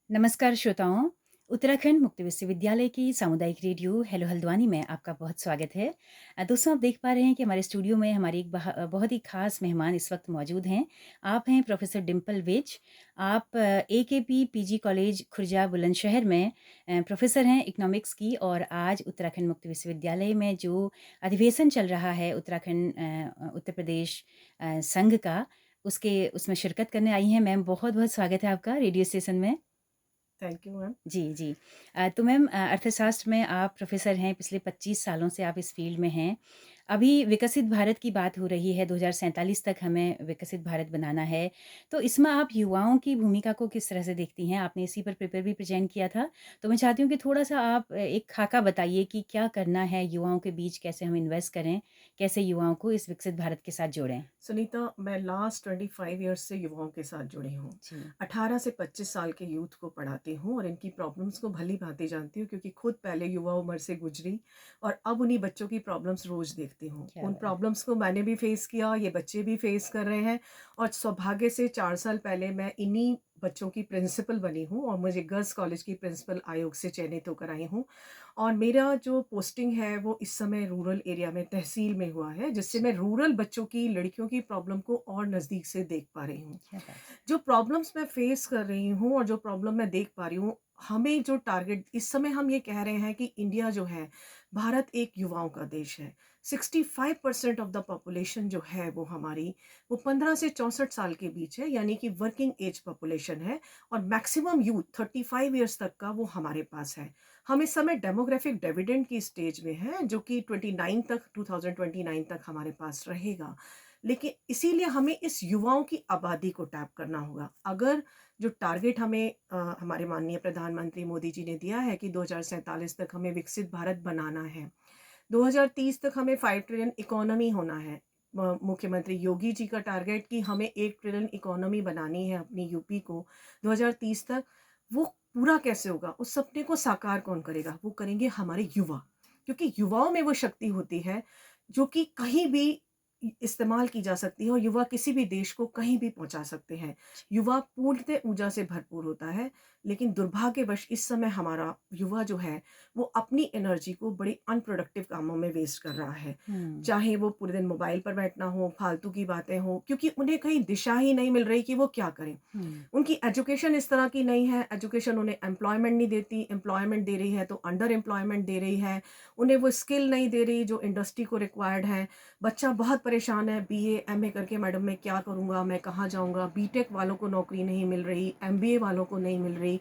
नमस्कार श्रोताओं। उत्तराखंड मुक्त विश्वविद्यालय की सामुदायिक रेडियो हेलो हल्द्वानी में आपका बहुत स्वागत है। दोस्तों, आप देख पा रहे हैं कि हमारे स्टूडियो में हमारी एक बहुत ही खास मेहमान इस वक्त मौजूद हैं। आप हैं प्रोफेसर डिम्पल विज। आप AKP PG college Khurja Bulandshahr में प्रोफेसर हैं इकोनॉमिक्स की, और आज उत्तराखंड मुक्त विश्वविद्यालय में जो अधिवेशन चल रहा है उत्तराखंड उत्तर प्रदेश संघ का, उसके उसमें शिरकत करने आई हैं। मैम, बहुत बहुत स्वागत है आपका रेडियो स्टेशन में। Thank you ma'am. जी, जी। तो मैम, अर्थशास्त्र में आप प्रोफ़ेसर हैं, पिछले 25 सालों से आप इस फ़ील्ड में हैं। अभी विकसित भारत की बात हो रही है, 2047 तक हमें विकसित भारत बनाना है। तो इसमें आप युवाओं की भूमिका को किस तरह से देखती हैं? आपने इसी पर पेपर भी प्रेज़ेंट किया था। तो मैं चाहती हूँ कि थोड़ा-सा आप एक खाका बताइए कि क्या करना है युवाओं के बीच, कैसे हम इन्वेस्ट करें, कैसे युवाओं को इस विकसित भारत के साथ जोड़ें? सुनीता, मैं लास्ट 25 ईयर्स से युवाओं के साथ जुड़ी हूँ। जी। 18 से 25 साल के यूथ को पढ़ाती हूँ और इनकी प्रॉब्लम्स को भली-भाँति जानती हूँ, क्योंकि खुद पहले युवा उम्र से गुज़री और अब उन्हीं बच्चों की प्रॉब्लम्स रोज़ देखती हूँ। क्या उन बात है। प्रॉब्लम्स को मैंने भी फ़ेस किया, ये बच्चे भी फ़ेस कर रहे हैं और सौभाग्य से 4 साल पहले मैं इन्हीं बच्चों की प्रिंसिपल बनी हूँ और मुझे गर्ल्स कॉलेज की प्रिंसिपल आयोग से चयनित होकर आई हूँ। और मेरा जो पोस्टिंग है वो इस समय रूरल एरिया में तहसील में हुआ है, जिससे मैं रूरल बच्चों की, लड़कियों की प्रॉब्लम को और नज़दीक से देख पा रही हूँ। क्या बात है। जो प्रॉब्लम्स मैं फेस कर रही हूँ और जो प्रॉब्लम मैं देख पा रही हूँ, हमें जो टारगेट इस समय हम ये कह रहे हैं कि इंडिया जो है, भारत एक युवाओं का देश है। 65% ऑफ द पॉपुलेशन जो है वो हमारी, वो 15 से 64 साल के बीच है, यानी कि वर्किंग एज पॉपुलेशन है और मैक्सिमम यूथ 35 ईयर्स तक का वो हमारे पास है। हम इस समय डेमोग्राफिक डिविडेंड की स्टेज में हैं, जो कि 29 तक 2029 तक हमारे पास रहेगा। लेकिन इसीलिए हमें इस युवाओं की आबादी को टैप करना होगा। अगर जो टारगेट हमें हमारे माननीय प्रधानमंत्री मोदी जी ने दिया है कि 2047 तक हमें विकसित भारत बनाना है, 2030 तक हमें 5 ट्रिलियन इकोनॉमी होना है। मुख्यमंत्री योगी जी का टारगेट कि हमें 1 ट्रिलियन इकोनॉमी बनानी है अपनी यूपी को 2030 तक, वो पूरा कैसे होगा? उस सपने को साकार कौन करेगा? वो करेंगे हमारे युवा। क्योंकि युवाओं में वो शक्ति होती है जो कि कहीं भी इस्तेमाल की जा सकती है और युवा किसी भी देश को कहीं भी पहुँचा सकते हैं। युवा पूर्णतः ऊर्जा से भरपूर होता है, लेकिन दुर्भाग्यवश इस समय हमारा युवा जो है, वो अपनी एनर्जी को बड़ी अनप्रोडक्टिव कामों में वेस्ट कर रहा है। हुँ, चाहे वो पूरे दिन मोबाइल पर बैठना हो, फालतू की बातें हों, क्योंकि उन्हें कहीं दिशा ही नहीं मिल रही कि वो क्या करें। हुँ। उनकी एजुकेशन इस तरह की नहीं है, एजुकेशन उन्हें एम्प्लॉयमेंट नहीं देती, एम्प्लॉयमेंट दे रही है तो अंडर एम्प्लॉयमेंट दे रही है, उन्हें वो स्किल नहीं दे रही जो इंडस्ट्री को रिक्वायर्ड है। बच्चा बहुत परेशान है, बीए, एमए करके मैडम मैं क्या करूँगा, मैं कहाँ जाऊँगा? बीटेक वालों को नौकरी नहीं मिल रही, एमबीए वालों को नहीं मिल रही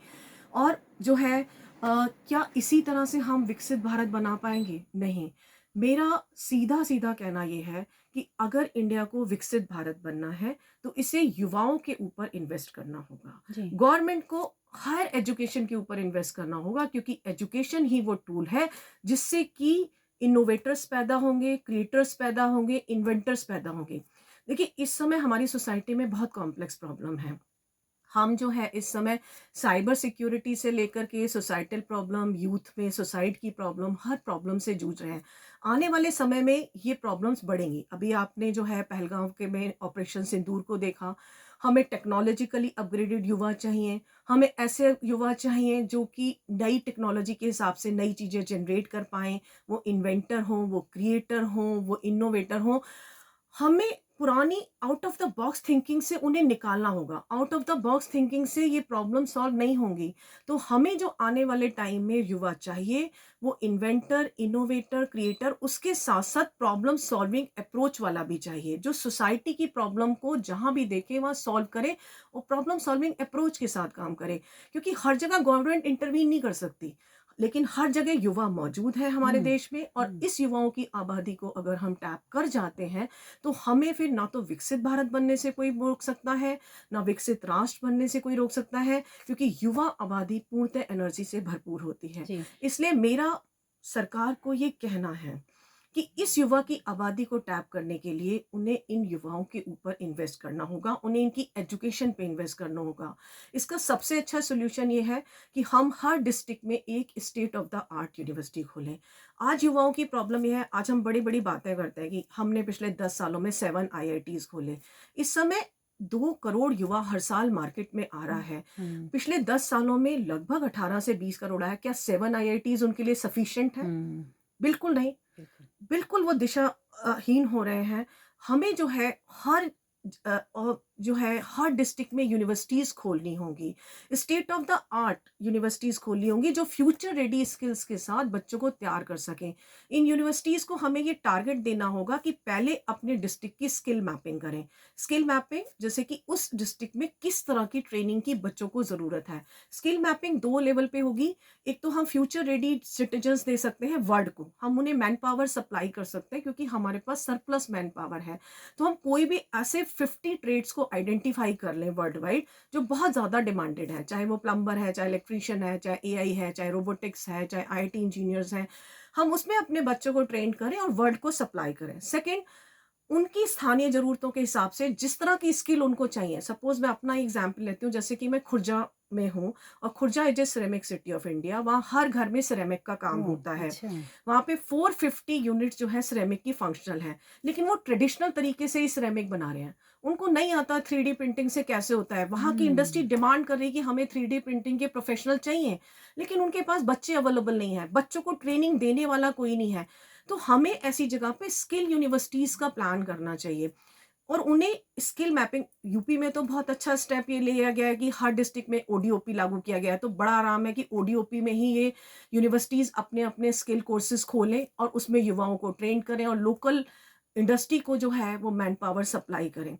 और जो है क्या इसी तरह से हम विकसित भारत बना पाएँगे? नहीं। मेरा सीधा-सीधा कहना ये है कि अगर इंडिया को विकसित भारत बनना है, तो इसे युवाओं के ऊपर इन्वेस्ट करना होगा। जी। गवर्नमेंट को हायर एजुकेशन के ऊपर इन्वेस्ट करना होगा, क्योंकि एजुकेशन ही वो टूल है जिससे कि इनोवेटर्स पैदा होंगे, क्रिएटर्स पैदा होंगे, इन्वेंटर्स पैदा होंगे। देखिए, इस समय हमारी सोसाइटी में बहुत कॉम्प्लेक्स प्रॉब्लम है। हम जो है इस समय साइबर सिक्योरिटी से लेकर के सोसाइटल प्रॉब्लम, यूथ में सुसाइड की प्रॉब्लम, हर प्रॉब्लम से जूझ रहे हैं। आने वाले समय में ये प्रॉब्लम्स बढ़ेंगी। अभी आपने जो है पहलगाँव के में ऑपरेशन सिंदूर को देखा। हमें टेक्नोलॉजिकली अपग्रेडेड युवा चाहिए। हमें ऐसे युवा चाहिए जो कि नई टेक्नोलॉजी के हिसाब से नई चीज़ें जनरेट कर पाएँ। वो इन्वेंटर हों, वो क्रिएटर हों, वो इनोवेटर हों। हमें पुरानी out of the box thinking से उन्हें निकालना होगा। Out of the box thinking से ये प्रॉब्लम सॉल्व नहीं होंगी। तो हमें जो आने वाले टाइम में युवा चाहिए, वो इन्वेंटर, इनोवेटर, क्रिएटर, उसके साथ-साथ प्रॉब्लम सॉल्विंग अप्रोच वाला भी चाहिए, जो सोसाइटी की प्रॉब्लम को जहाँ भी देखे वहाँ सॉल्व करे और प्रॉब्लम सॉल्विंग अप्रोच के साथ काम करे। क्योंकि हर जगह गवर्नमेंट इंटरवीन नहीं कर सकती। लेकिन हर जगह युवा मौजूद है हमारे हुँ, देश में और हुँ। इस युवाओं की आबादी को अगर हम टैप कर जाते हैं, तो हमें फिर ना तो विकसित भारत बनने से कोई रोक सकता है, ना विकसित राष्ट्र बनने से कोई रोक सकता है, क्योंकि युवा आबादी पूर्णतः एनर्जी से भरपूर होती है। जी। इसलिए मेरा सरकार को ये कहना है कि इस युवा की आबादी को टैप करने के लिए उन्हें इन युवाओं के ऊपर इन्वेस्ट करना होगा, उन्हें इनकी एजुकेशन पे इन्वेस्ट करना होगा। इसका सबसे अच्छा सॉल्यूशन ये है कि हम हर डिस्ट्रिक्ट में एक state of the art university खोलें। आज युवाओं की प्रॉब्लम ये है, आज हम बड़ी-बड़ी बातें करते हैं कि हमने पिछले 10 सालों में 7 आईआईटीज़ खोले। इस समय 2 करोड़ युवा हर साल मार्केट में आ रहा हुँ, है। हुँ, पिछले 10 सालों में लगभग 18 से 20 करोड़ आया। क्या 7 आईआईटीज़ उनके लिए सफिशिएंट है? हुँ, बिल्कुल नहीं। बिल्कुल। बिल्कुल वो दिशा हीन हो रहे हैं। हमें जो है हर जो है हर डिस्ट्रिक्ट में यूनिवर्सिटीज़ खोलनी होंगी। State of the art universities खोलनी होंगी जो फ्यूचर रेडी स्किल्स के साथ बच्चों को तैयार कर सकें। इन यूनिवर्सिटीज़ को हमें ये टारगेट देना होगा कि पहले अपने डिस्ट्रिक्ट की स्किल मैपिंग करें। स्किल मैपिंग जैसे कि उस डिस्ट्रिक्ट में किस तरह की ट्रेनिंग की बच्चों को ज़रूरत है। स्किल मैपिंग 2 लेवल पे होगी। एक तो हम फ्यूचर रेडी सिटीजन्स दे सकते हैं वर्ल्ड को, हम उन्हें मैन पावर सप्लाई कर सकते हैं क्योंकि हमारे पास सरप्लस मैन पावर है। तो हम कोई भी ऐसे 50 ट्रेड्स को आइडेंटिफाई कर लें वर्ल्ड वाइड जो बहुत ज़्यादा डिमांडेड है, चाहे वो प्लम्बर है, चाहे इलेक्ट्रीशियन है, चाहे एआई है, चाहे रोबोटिक्स है, चाहे आईटी इंजीनियर्स हैं। हम उसमें अपने बच्चों को ट्रेन करें और वर्ल्ड को सप्लाई करें। सेकंड, उनकी स्थानीय ज़रूरतों के हिसाब से जिस तरह की स्किल उनको चाहिए, सपोज़ मैं अपना एग्ज़ाम्पल लेती हूँ, जैसे कि मैं खुर्जा में हूँ और Khurja is a ceramic city of India, वहाँ हर घर में सिरेमिक का काम ओह! होता है। अच्छा। वहाँ पे 450 यूनिट्स जो है सिरेमिक की फंक्शनल है, लेकिन वो ट्रेडिशनल तरीके से ही सिरेमिक बना रहे हैं। उनको नहीं आता 3D प्रिंटिंग से कैसे होता है। वहाँ की इंडस्ट्री हुँ, डिमांड कर रही है कि हमें 3D प्रिंटिंग के प्रोफेशनल चाहिए, लेकिन उनके पास बच्चे अवेलेबल नहीं है, बच्चों को ट्रेनिंग देने वाला कोई नहीं है। तो हमें ऐसी जगह पे स्किल यूनिवर्सिटीज़ का प्लान करना चाहिए और उन्हें स्किल मैपिंग। यूपी में तो बहुत अच्छा स्टेप ये लिया गया है कि हर डिस्ट्रिक्ट में ओडीओपी लागू किया गया है, तो बड़ा आराम है कि ओडीओपी में ही ये यूनिवर्सिटीज़ अपने-अपने स्किल कोर्सेज़ खोलें और उसमें युवाओं को ट्रेन करें और लोकल इंडस्ट्री को जो है वो मैन पावर सप्लाई करें।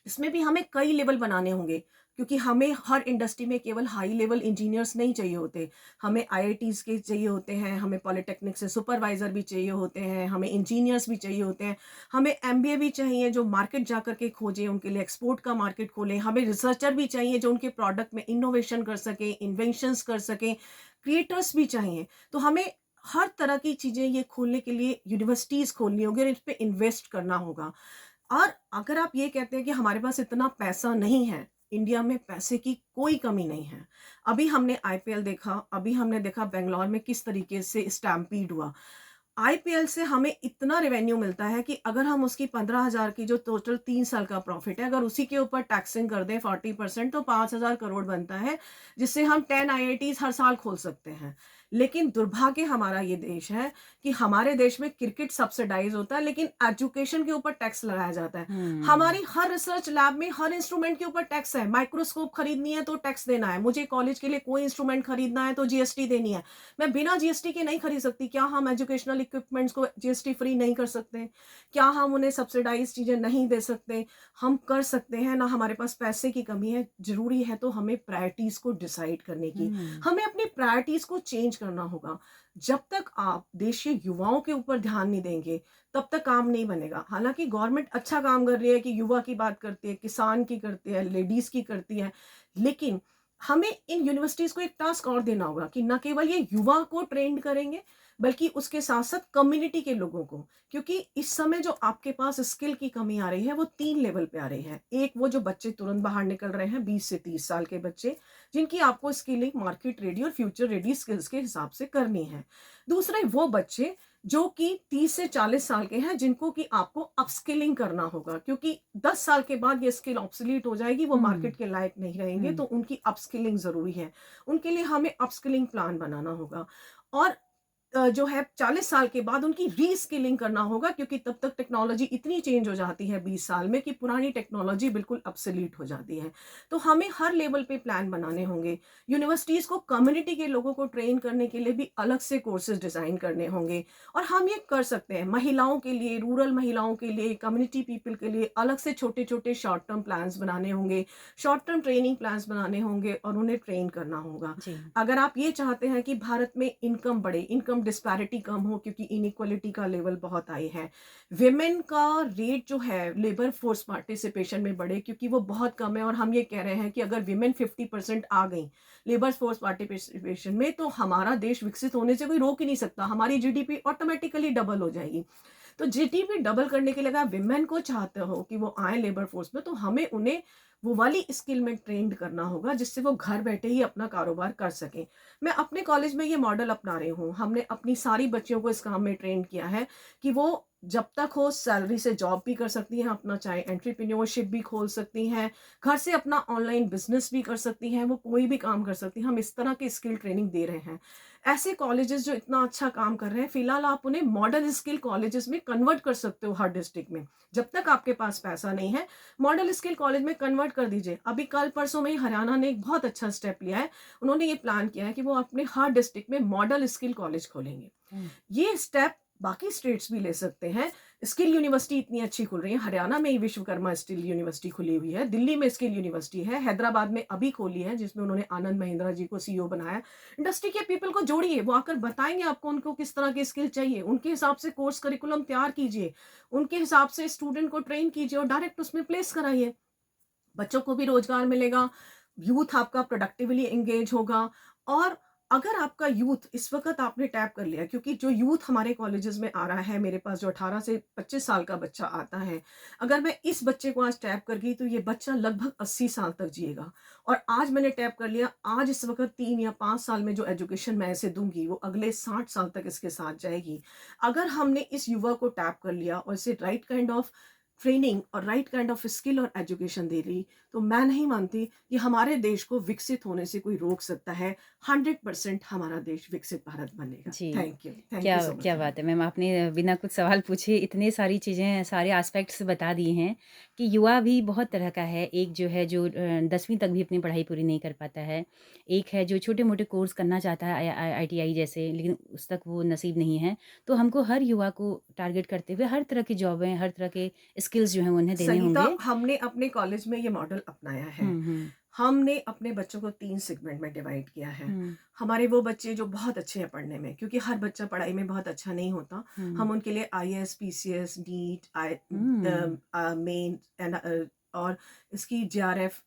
इसमें भी हमें कई लेवल बनाने होंगे क्योंकि हमें हर इंडस्ट्री में केवल हाई लेवल इंजीनियर्स नहीं चाहिए होते। हमें आईआईटीज़ के चाहिए होते हैं, हमें पॉलिटेक्निक से सुपरवाइज़र भी चाहिए होते हैं, हमें इंजीनियर्स भी चाहिए होते हैं, हमें एमबीए भी चाहिए जो मार्केट जा कर के खोजें, उनके लिए एक्सपोर्ट का मार्केट खोलें, हमें रिसर्चर भी चाहिए जो उनके प्रोडक्ट में इनोवेशन कर सकें, इन्वेंशंस कर सकें, क्रिएटर्स भी चाहिए। तो हमें हर तरह की चीज़ें ये खोलने के लिए यूनिवर्सिटीज़ खोलनी होगी और इस पे इन्वेस्ट करना होगा। और अगर आप ये कहते हैं कि हमारे पास इतना पैसा नहीं है, इंडिया में पैसे की कोई कमी नहीं है। अभी हमने आईपीएल देखा, अभी हमने देखा बैंगलोर में किस तरीके से स्टैम्पीड हुआ। आईपीएल से हमें इतना रेवेन्यू मिलता है कि अगर हम उसकी 15,000 की जो टोटल 3 साल का प्रॉफिट है, अगर उसी के ऊपर टैक्सिंग कर दें 40% तो 5,000 करोड़ बनता है, जिससे हम 10 आईआईटीज़ हर साल खोल सकते हैं। लेकिन दुर्भाग्य हमारा ये देश है कि हमारे देश में क्रिकेट सब्सिडाइज़ होता है, लेकिन एजुकेशन के ऊपर टैक्स लगाया जाता है। हुँ, हमारी हर रिसर्च लैब में हर इंस्ट्रूमेंट के ऊपर टैक्स है। माइक्रोस्कोप खरीदनी है तो टैक्स देना है। मुझे कॉलेज के लिए कोई इंस्ट्रूमेंट खरीदना है तो जीएसटी देनी है। मैं बिना जीएसटी के नहीं खरीद सकती। क्या हम एजुकेशनल इक्विपमेंट्स को जीएसटी फ्री नहीं कर सकते? क्या हम उन्हें सब्सिडाइज़ चीज़ें नहीं दे सकते? हम कर सकते हैं ना, हमारे पास पैसे की कमी है। ज़रूरी है तो हमें प्रायोरिटीज़ को डिसाइड करने की। हुँ, हमें अपनी प्रायोरिटीज़ को चेंज करना होगा। जब तक आप देश के युवाओं के ऊपर ध्यान नहीं देंगे, तब तक काम नहीं बनेगा। हालाँकि गवर्नमेंट अच्छा काम कर रही है कि युवा की बात करती है, किसान की करती है, लेडीज़ की करती है। लेकिन हमें इन यूनिवर्सिटीज़ को एक टास्क और देना होगा कि न केवल ये युवा को ट्रेन करेंगे, बल्कि उसके साथ-साथ कम्युनिटी के लोगों को। क्योंकि इस समय जो आपके पास स्किल की कमी आ रही है, वो 3 लेवल पे आ रही है। एक वो जो बच्चे तुरंत बाहर निकल रहे हैं, 20 से 30 साल के बच्चे, जिनकी आपको स्किलिंग मार्केट रेडी और फ्यूचर रेडी स्किल्स के हिसाब से करनी है। दूसरे वो बच्चे जो कि 30 से 40 साल के हैं, जिनको कि आपको अपस्किलिंग करना होगा क्योंकि 10 साल के बाद ये स्किल ऑब्सोलीट हो जाएगी, वो हुँ, मार्केट के लायक नहीं रहेंगे, हुँ, तो उनकी अपस्किलिंग ज़रूरी है। उनके लिए हमें अपस्किलिंग प्लान बनाना होगा और जो है 40 साल के बाद उनकी रीस्किलिंग करना होगा क्योंकि तब तक टेक्नोलॉजी इतनी चेंज हो जाती है 20 साल में कि पुरानी टेक्नोलॉजी बिल्कुल ऑब्सोलीट हो जाती है। तो हमें हर लेवल पे प्लान बनाने होंगे। यूनिवर्सिटीज़ को कम्युनिटी के लोगों को ट्रेन करने के लिए भी अलग से कोर्सेज़ डिज़ाइन करने होंगे और हम ये कर सकते हैं। महिलाओं के लिए, रूरल महिलाओं के लिए, कम्युनिटी पीपल के लिए अलग से छोटे-छोटे शॉर्ट टर्म प्लान्स बनाने होंगे, शॉर्ट टर्म ट्रेनिंग प्लान्स बनाने होंगे और उन्हें ट्रेन करना होगा। जी। अगर आप ये चाहते हैं कि भारत में इनकम बढ़े, इनकम डिस्पैरिटी कम हो क्योंकि इनइक्वालिटी का लेवल बहुत हाई है। विमेन का रेट जो है लेबर फोर्स पार्टिसिपेशन में बढ़े क्योंकि वो बहुत कम है और हम ये कह रहे हैं कि अगर विमेन 50% आ गई लेबर फोर्स पार्टिसिपेशन में तो हमारा देश विकसित होने से कोई रोक ही नहीं सकता। हमारी जीडीपी ऑटोमेटिकली डबल हो जाएगी। तो जीडीपी डबल करने के लिए अगर आप विमेन को चाहते हो कि वो आए लेबर फोर्स में तो हमें उन्हें वो वाली स्किल में ट्रेंड करना होगा जिससे वो घर बैठे ही अपना कारोबार कर सकें। मैं अपने कॉलेज में ये मॉडल अपना रही हूँ। हमने अपनी सारी बच्चियों को इस काम में ट्रेंड किया है कि वो जब तक हो सैलरी से जॉब भी कर सकती हैं, अपना चाहे एंटरप्रेन्योरशिप भी खोल सकती हैं, घर से अपना ऑनलाइन बिज़नेस भी कर सकती हैं, वो कोई भी काम कर सकती हैं। हम इस तरह की स्किल ट्रेनिंग दे रहे हैं। ऐसे कॉलेजेस जो इतना अच्छा काम कर रहे हैं, फिलहाल आप उन्हें मॉडल स्किल कॉलेजेस में कन्वर्ट कर सकते हो हर डिस्ट्रिक्ट में। जब तक आपके पास पैसा नहीं है, मॉडल स्किल कॉलेज में कन्वर्ट कर दीजिए। अभी कल-परसों में ही हरियाणा ने एक बहुत अच्छा स्टेप लिया है। उन्होंने ये प्लान किया है कि वो अपने हर डिस्ट्रिक्ट में मॉडल स्किल कॉलेज खोलेंगे। ओह! ये स्टेप बाकी स्टेट्स भी ले सकते हैं। स्किल यूनिवर्सिटी इतनी अच्छी खुल रही है। हरियाणा में ही विश्वकर्मा स्किल यूनिवर्सिटी खुली हुई है। दिल्ली में स्किल यूनिवर्सिटी है। हैदराबाद में अभी खोली है जिसमें उन्होंने आनंद महिंद्रा जी को सीईओ बनाया। इंडस्ट्री के पीपल को जोड़िए, वो आकर बताएँगे आपको उनको किस तरह की स्किल चाहिए। उनके हिसाब से कोर्स करिकुलम तैयार कीजिए। उनके हिसाब से स्टूडेंट को ट्रेन कीजिए और डायरेक्ट उसमें प्लेस कराइए। बच्चों को भी रोजगार मिलेगा, यूथ आपका प्रोडक्टिवली एंगेज होगा। और अगर आपका यूथ इस वक़्त आपने टैप कर लिया, क्योंकि जो यूथ हमारे कॉलेजेस में आ रहा है, मेरे पास जो 18 से 25 साल का बच्चा आता है, अगर मैं इस बच्चे को आज टैप कर गई तो ये बच्चा लगभग 80 साल तक जिएगा। और आज मैंने टैप कर लिया, आज इस वक़्त 3 या 5 साल में जो एजुकेशन मैं इसे दूँगी, वो अगले 60 साल तक इसके साथ जाएगी। अगर हमने इस युवा को टैप कर लिया और इसे राइट काइंड ऑफ ट्रेनिंग और राइट काइंड ऑफ स्किल और एजुकेशन दे दी, तो मैं नहीं मानती कि हमारे देश को विकसित होने से कोई रोक सकता है। 100% हमारा देश विकसित भारत बनेगा। जी। थैंक क्या यू सो क्या मच मैम। बात है मैम, आपने बिना कुछ सवाल पूछे इतने सारी चीज़ें, सारे एस्पेक्ट्स बता दिए हैं कि युवा भी बहुत तरह का है। एक जो है जो 10वीं तक भी अपनी पढ़ाई पूरी नहीं कर पाता है। एक है जो छोटे-मोटे कोर्स करना चाहता है आईटीआई जैसे, लेकिन उस तक वो नसीब नहीं है। तो हमको हर युवा को टारगेट करते हुए हर तरह की जॉबें, हर तरह के स्किल्स जो हैं वो उन्हें देने संगीता, होंगे। हमने अपने कॉलेज में ये मॉडल अपनाया है। हुँ, हुँ। हमने अपने बच्चों को 3 सेगमेंट में डिवाइड किया है। हुँ, हमारे वो बच्चे जो बहुत अच्छे हैं पढ़ने में, क्योंकि हर बच्चा पढ़ाई में बहुत अच्छा नहीं होता। हुँ। हम उनके लिए आईएएस, पीसीएस, नीट, हुँ। मेन एंड और इसकी जेआरएफ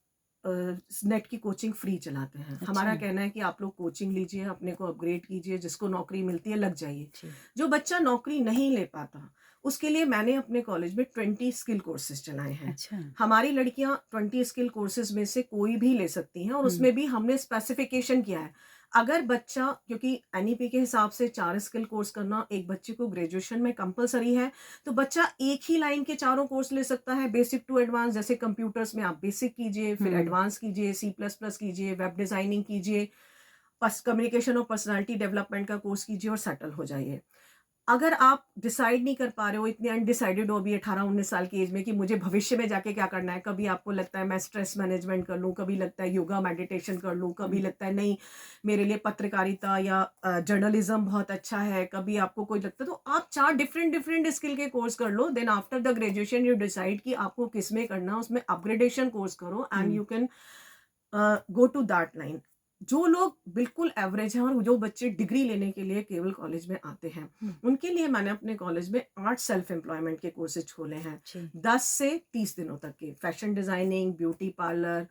नेट की कोचिंग फ्री चलाते हैं। अच्छा। हमारा कहना है कि आप लोग कोचिंग लीजिए, अपने को अपग्रेड कीजिए, जिसको नौकरी मिलती है लग जाइए। जी। जो बच्चा नौकरी नहीं ले पाता, उसके लिए मैंने अपने कॉलेज में 20 स्किल कोर्सेज़ चलाए हैं। अच्छा। हमारी लड़कियाँ 20 स्किल कोर्सेज़ में से कोई भी ले सकती हैं और हुँ, उसमें भी हमने स्पेसिफ़िकेशन किया है। अगर बच्चा, क्योंकि एनईपी के हिसाब से 4 स्किल कोर्स करना एक बच्चे को ग्रेजुएशन में कंपल्सरी है, तो बच्चा एक ही लाइन के चारों कोर्स ले सकता है, बेसिक टू एडवांस। जैसे कंप्यूटर्स में आप बेसिक कीजिए, फिर हुँ। एडवांस कीजिए, सी प्लस प्लस कीजिए, वेब डिज़ाइनिंग कीजिए, बस कम्युनिकेशन और पर्सनैलिटी डेवलपमेंट का कोर्स कीजिए और सेटल हो जाइए। अगर आप डिसाइड नहीं कर पा रहे हो, इतने अनडिसाइडेड हो अभी 18-19 साल की एज में कि मुझे भविष्य में जाके क्या करना है, कभी आपको लगता है मैं स्ट्रेस मैनेजमेंट कर लूँ, कभी लगता है योगा मेडिटेशन कर लूँ, कभी हुँ। लगता है नहीं मेरे लिए पत्रकारिता या जर्नलिज्म बहुत अच्छा है, कभी आपको कोई लगता है, तो आप 4 डिफरेंट डिफरेंट स्किल के कोर्स कर लो। Then after the graduation you decide कि आपको किस में करना है, उसमें अपग्रेडेशन कोर्स करो and hmm. You can go to that line. जो लोग बिल्कुल एवरेज हैं और जो बच्चे डिग्री लेने के लिए केवल कॉलेज में आते हैं, हुँ। उनके लिए मैंने अपने कॉलेज में 8 सेल्फ एम्प्लॉयमेंट के कोर्सेज खोले हैं। जी। 10 से 30 दिनों तक के fashion designing, beauty parlour,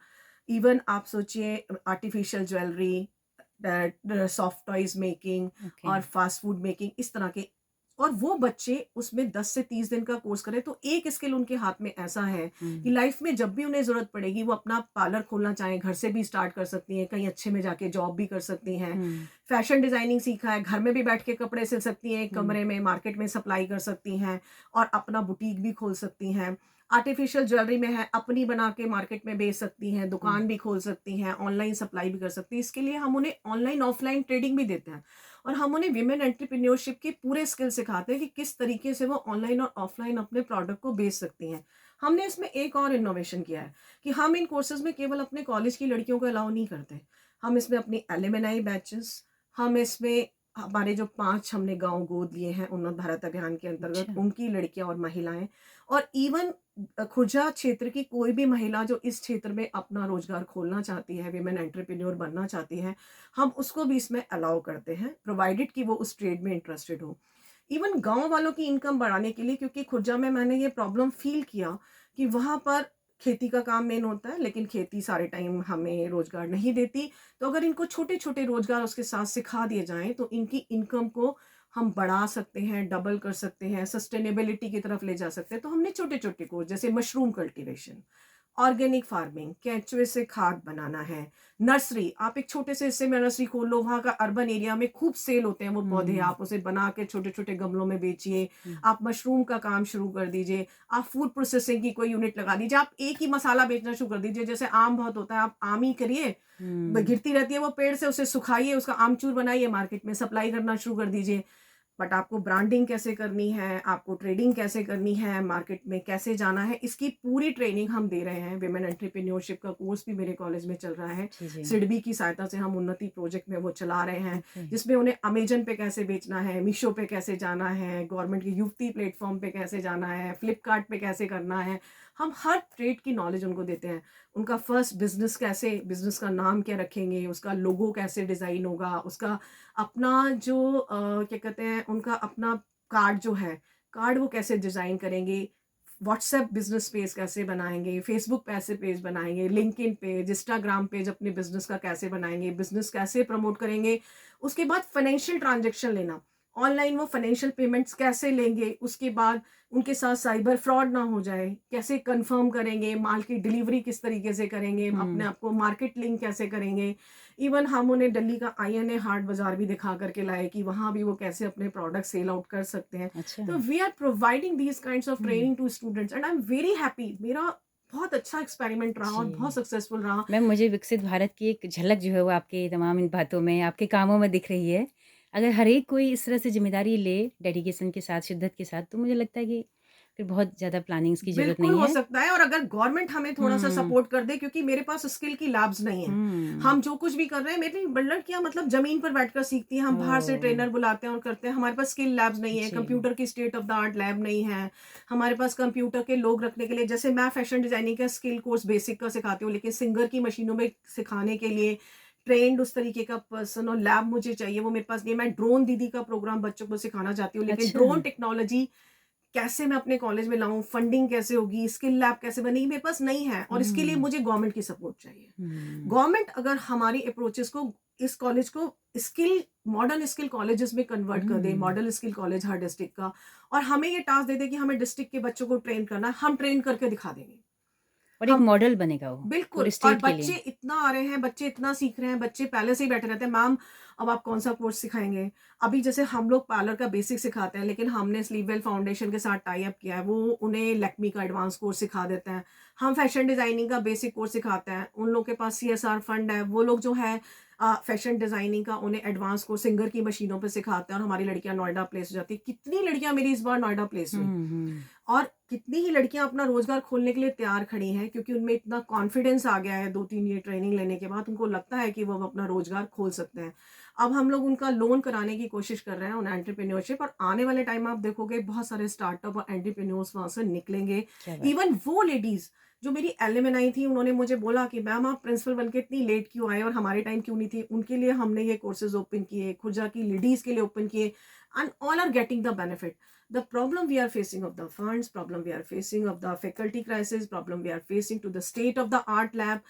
even आप सोचिए artificial jewellery, soft toys making okay. और फास्ट फूड मेकिंग, इस तरह के। और वो बच्चे उसमें 10 से 30 दिन का कोर्स करें तो एक स्किल उनके हाथ में ऐसा है कि हुँ। लाइफ में जब भी उन्हें ज़रूरत पड़ेगी, वो अपना पार्लर खोलना चाहें, घर से भी स्टार्ट कर सकती हैं, कहीं अच्छे में जाके जॉब भी कर सकती हैं। हुँ। फैशन डिज़ाइनिंग सीखा है, घर में भी बैठ के कपड़े सिल सकती हैं, एक हुँ। कमरे में, मार्केट में सप्लाई कर सकती हैं और अपना बुटीक भी खोल सकती हैं। आर्टिफिशियल ज्वेलरी में है, अपनी बना के मार्केट में बेच सकती हैं, हुँ। दुकान भी खोल सकती हैं, ऑनलाइन सप्लाई भी कर सकती हैं। इसके लिए हम उन्हें ऑनलाइन, ऑफलाइन ट्रेडिंग भी देते हैं और हम उन्हें विमेन एंटरप्रेन्योरशिप के पूरे स्किल सिखाते हैं कि किस तरीके से वो ऑनलाइन और ऑफलाइन अपने प्रोडक्ट को बेच सकती हैं। हमने इसमें एक और इनोवेशन किया है कि हम इन कोर्सेज में केवल अपने कॉलेज की लड़कियों को अलाउ नहीं करते। हम इसमें अपनी एलुमनाई बैचेस, हम इसमें हमारे जो 5 हमने गाँव गोद लिए हैं उन्नत भारत अभियान के अंतर्गत, अच्छा। उनकी लड़कियाँ और महिलाएँ, और इवन खुर्जा क्षेत्र की कोई भी महिला जो इस क्षेत्र में अपना रोजगार खोलना चाहती है, विमेन एंटरप्रेन्योर बनना चाहती है, हम उसको भी इसमें अलाउ करते हैं, प्रोवाइडेड कि वो उस ट्रेड में इंटरेस्टेड हो। इवन गाँव वालों की इनकम बढ़ाने के लिए, क्योंकि खुर्जा में मैंने ये प्रॉब्लम फ़ील किया कि वहाँ पर खेती का काम मेन होता है, लेकिन खेती सारे टाइम हमें रोज़गार नहीं देती। तो अगर इनको छोटे-छोटे रोज़गार उसके साथ सिखा दिए जाएँ, तो इनकी इनकम को हम बढ़ा सकते हैं, डबल कर सकते हैं, सस्टेनेबिलिटी की तरफ ले जा सकते हैं। तो हमने छोटे-छोटे कोर्स जैसे मशरूम कल्टीवेशन, ऑर्गेनिक फार्मिंग, केंचुए से खाद बनाना है, नर्सरी, आप एक छोटे से हिस्से में नर्सरी खोल लो, वहाँ का अर्बन एरिया में खूब सेल होते हैं वो पौधे, हुँ, आप उसे बना के छोटे-छोटे गमलों में बेचिए। हुँ, आप मशरूम का काम शुरू कर दीजिए, आप फूड प्रोसेसिंग की कोई यूनिट लगा दीजिए, आप एक ही मसाला बेचना शुरू कर दीजिए, जैसे आम बहुत होता है, आप आम ही करिए, हुँ, गिरती रहती है वो पेड़ से, उसे सुखाइए, उसका आमचूर बनाइए, मार्केट में सप्लाई करना शुरू कर दीजिए। बट आपको ब्रांडिंग कैसे करनी है, आपको ट्रेडिंग कैसे करनी है, मार्केट में कैसे जाना है, इसकी पूरी ट्रेनिंग हम दे रहे हैं। विमेन एंटरप्रेन्योरशिप का कोर्स भी मेरे कॉलेज में चल रहा है। जी, जी, सिडबी की सहायता से हम उन्नति प्रोजेक्ट में वो चला रहे हैं, ओके, जिसमें उन्हें अमेज़न पे कैसे बेचना है, मीशो पे कैसे जाना है, गवर्नमेंट के युक्ति प्लेटफ़ॉर्म पे कैसे जाना है, फ्लिपकार्ट पे कैसे करना है। हम हर ट्रेड की नॉलेज उनको देते हैं। उनका फर्स्ट बिज़नेस कैसे, बिज़नेस का नाम क्या रखेंगे, उसका लोगो कैसे डिज़ाइन होगा, उसका अपना जो क्या कहते हैं, उनका अपना कार्ड जो है, कार्ड वो कैसे डिज़ाइन करेंगे, व्हाट्सएप बिज़नेस पेज कैसे बनाएँगे, फेसबुक पे ऐसे पेज बनाएँगे, लिंक्डइन पेज, इंस्टाग्राम पेज अपने बिज़नेस का कैसे बनाएँगे, बिज़नेस कैसे प्रमोट करेंगे। उसके बाद फाइनेंशियल ट्रांज़ैक्शन लेना, ऑनलाइन वो फाइनेंशियल पेमेंट्स कैसे लेंगे, उसके बाद उनके साथ साइबर फ्रॉड ना हो जाए, कैसे कन्फर्म करेंगे, माल की डिलीवरी किस तरीके से करेंगे, अपने हुँ, आप को मार्केट लिंक कैसे करेंगे। इवन हम उन्हें दिल्ली का आईएनए हाट बाज़ार भी दिखा कर के लाए कि वहाँ भी वो कैसे अपने प्रोडक्ट सेल आउट कर सकते हैं। अच्छा, तो we are providing these kinds of um, training to students and I am very happy. मेरा बहुत अच्छा एक्सपेरिमेंट रहा और बहुत जी। सक्सेसफुल रहा। मैम मुझे विकसित भारत की एक झलक जो है वो आपके तमाम इन बातों में, आपके कामों में दिख रही है। अगर हर एक कोई इस तरह से ज़िम्मेदारी ले डेडिकेशन के साथ, शिद्दत के साथ, तो मुझे लगता है कि फिर बहुत ज़्यादा प्लानिंग्स की ज़रूरत बिल्कुल नहीं हो है। सकता है, और अगर गवर्नमेंट हमें थोड़ा-सा हुँ, सपोर्ट कर दे, क्योंकि मेरे पास स्किल की लैब्स नहीं हैं। हुँ, हम जो कुछ भी कर रहे हैं, मेरी लड़कियाँ मतलब ज़मीन पर बैठकर सीखती हैं, हम बाहर से ओह! ट्रेनर बुलाते हैं और करते हैं। हमारे पास स्किल लैब्स नहीं है, जी, कंप्यूटर की state of the art lab नहीं है। हमारे पास कंप्यूटर के लोग रखने के लिए, जैसे मैं फैशन डिज़ाइनिंग का स्किल कोर्स बेसिक का सिखाती हूँ, लेकिन सिंगर की मशीनों में सिखाने के लिए ट्रेन्ड उस तरीके का पर्सन और लैब मुझे चाहिए, वो मेरे पास नहीं है। मैं ड्रोन दीदी का प्रोग्राम बच्चों को सिखाना चाहती हूँ, लेकिन अच्छा, ड्रोन टेक्नोलॉजी कैसे मैं अपने कॉलेज में लाऊँ, फंडिंग कैसे होगी, स्किल लैब कैसे बनेगी, मेरे पास नहीं है, और इसके लिए हुँ, मुझे गवर्नमेंट की सपोर्ट चाहिए। हुँ, गवर्नमेंट अगर हमारी अप्रोचेस को, इस कॉलेज को स्किल, मॉडर्न स्किल कॉलेजेस में कन्वर्ट कर दे, हुँ, मॉडल स्किल कॉलेज हर डिस्ट्रिक्ट का, और हमें ये टास्क दे दे कि हमें डिस्ट्रिक्ट के बच्चों को ट्रेन करना है, हम ट्रेन करके दिखा देंगे। और एक हम मॉडल बनेगा वो, बिल्कुल, पूरे और स्टेट के बच्चे लिए। इतना आ रहे हैं, बच्चे इतना सीख रहे हैं, बच्चे पहले से ही बैठे रहते हैं, मैम अब आप कौन-सा कोर्स सिखाएँगे? अभी जैसे हम लोग पार्लर का बेसिक सिखाते हैं, लेकिन हमने स्लीववेल फाउंडेशन के साथ टाई अप किया है, वो उन्हें लैक्मे का एडवांस कोर्स सिखा देते हैं। हम फैशन डिज़ाइनिंग का बेसिक कोर्स सिखाते हैं, उन लोग के पास सीएसआर फंड है, वो लोग जो है फैशन डिज़ाइनिंग का उन्हें एडवांस कोर्स सिंगर की मशीनों पे सिखाते हैं, और हमारी लड़कियाँ नोएडा प्लेस हो जाती हैं। कितनी लड़कियाँ मेरी इस बार नोएडा प्लेस हुई। हुँ, हुँ, और कितनी ही लड़कियां अपना रोजगार खोलने के लिए तैयार खड़ी हैं, क्योंकि उनमें इतना कॉन्फिडेंस आ गया है 2-3 ये ट्रेनिंग लेने के बाद, उनको लगता है कि वो अब अपना रोजगार खोल सकते हैं। अब हम लोग उनका लोन कराने की कोशिश कर रहे हैं, उन्हें एंटरप्रेन्योरशिप, और आने वाले टाइम में आप देखोगे बहुत सारे स्टार्टअप और एंटरप्रेन्योर्स वहां से निकलेंगे। क्या बात है। इवन वो लेडीज जो मेरी एलएमएनआई थी, उन्होंने मुझे बोला कि मैम आप प्रिंसिपल बनके इतनी लेट क्यों आए और हमारे टाइम क्यों नहीं थी, उनके लिए हमने ये कोर्सेज ओपन किए, खुजा की लेडीज के लिए ओपन किए, and all are getting the benefit. The problem we are facing of the funds, problem we are facing of the faculty crisis, problem we are facing to the state of the art lab,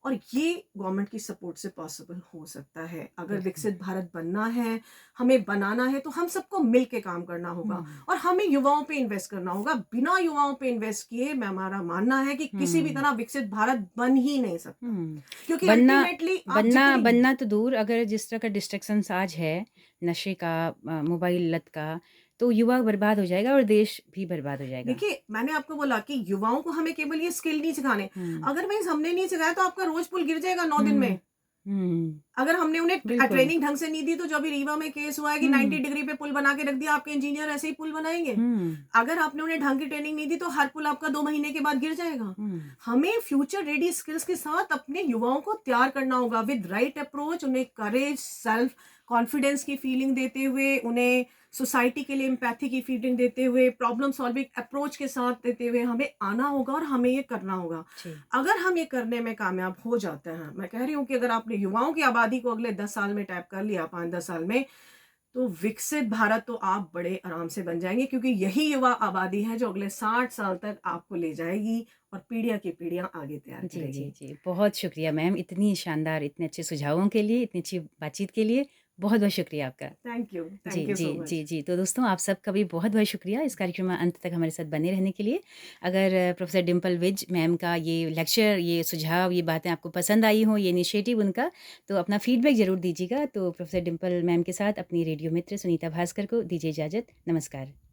और ये government की support से possible हो सकता है। अगर बिल्कुल। विकसित भारत बनना है, हमें बनाना है, तो हम सबको मिल के काम करना होगा, हुँ, और हमें युवाओं पे इन्वेस्ट करना होगा। बिना युवाओं पे इन्वेस्ट किए, मैं, हमारा मानना है कि किसी भी हुँ, तरह विकसित भारत बन ही नहीं सकता, हुँ। क्योंकि बनना अल्टीमेटली आप बनना जितनी, बनना तो दूर, अगर जिस तरह का डिस्ट्रैक्शंस आज है, नशे का, मोबाइल लत का, तो युवा बर्बाद हो जाएगा और देश भी बर्बाद हो जाएगा। देखिए मैंने आपको बोला कि युवाओं को हमें केवल ये स्किल नहीं सिखाने। हुँ, अगर भाई हमने नहीं सिखाया, तो आपका रोज पुल गिर जाएगा 9 दिन हुँ, में। हुँ, अगर हमने उन्हें बिल्कुल। ट्रेनिंग ढंग से नहीं दी, तो जो अभी रीवा में केस हुआ है कि हुँ, 90 डिग्री पे पुल बना के रख दिया, आपके इंजीनियर ऐसे ही पुल बनाएंगे? हुँ, अगर आपने उन्हें ढंग की ट्रेनिंग नहीं दी, तो हर पुल आपका 2 महीने के बाद गिर जाएगा। हुँ, हमें फ्यूचर रेडी स्किल्स के साथ अपने युवाओं को तैयार करना होगा, विद राइट अप्रोच, उन्हें करेज, सेल्फ कॉन्फिडेंस की फीलिंग देते हुए, उन्हें सोसाइटी के लिए एम्पैथी की फीलिंग देते हुए, प्रॉब्लम सॉल्विंग अप्रोच के साथ देते हुए हमें आना होगा, और हमें ये करना होगा। जी, अगर हम ये करने में कामयाब हो जाते हैं, मैं कह रही हूँ कि अगर आपने युवाओं की आबादी को अगले 10 साल में टैप कर लिया, 5-10 साल में, तो विकसित भारत तो आप बड़े आराम से बन जाएँगे, क्योंकि यही युवा आबादी है जो अगले 60 साल तक आपको ले जाएगी और पीढ़ियाँ की पीढ़ियाँ आगे तैयार जी, जी, करेगी। जी। बहुत शुक्रिया मैम, इतनी शानदार, इतने अच्छे सुझावों के लिए, इतनी अच्छी बातचीत के लिए। बहुत-बहुत शुक्रिया आपका। जी, थैंक यू जी, सो जी, मच। जी। तो दोस्तों आप सबका भी बहुत-बहुत शुक्रिया इस कार्यक्रम में अंत तक हमारे साथ बने रहने के लिए। अगर प्रोफ़ेसर डिम्पल विज मैम का ये लेक्चर, ये सुझाव, ये बातें आपको पसंद आई हों, ये इनिशिएटिव उनका, तो अपना फ़ीडबैक ज़रूर दीजिएगा। तो प्रोफ़ेसर डिम्पल मैम के साथ अपनी रेडियो मित्र सुनीता भास्कर को दीजिए इजाज़त। नमस्कार।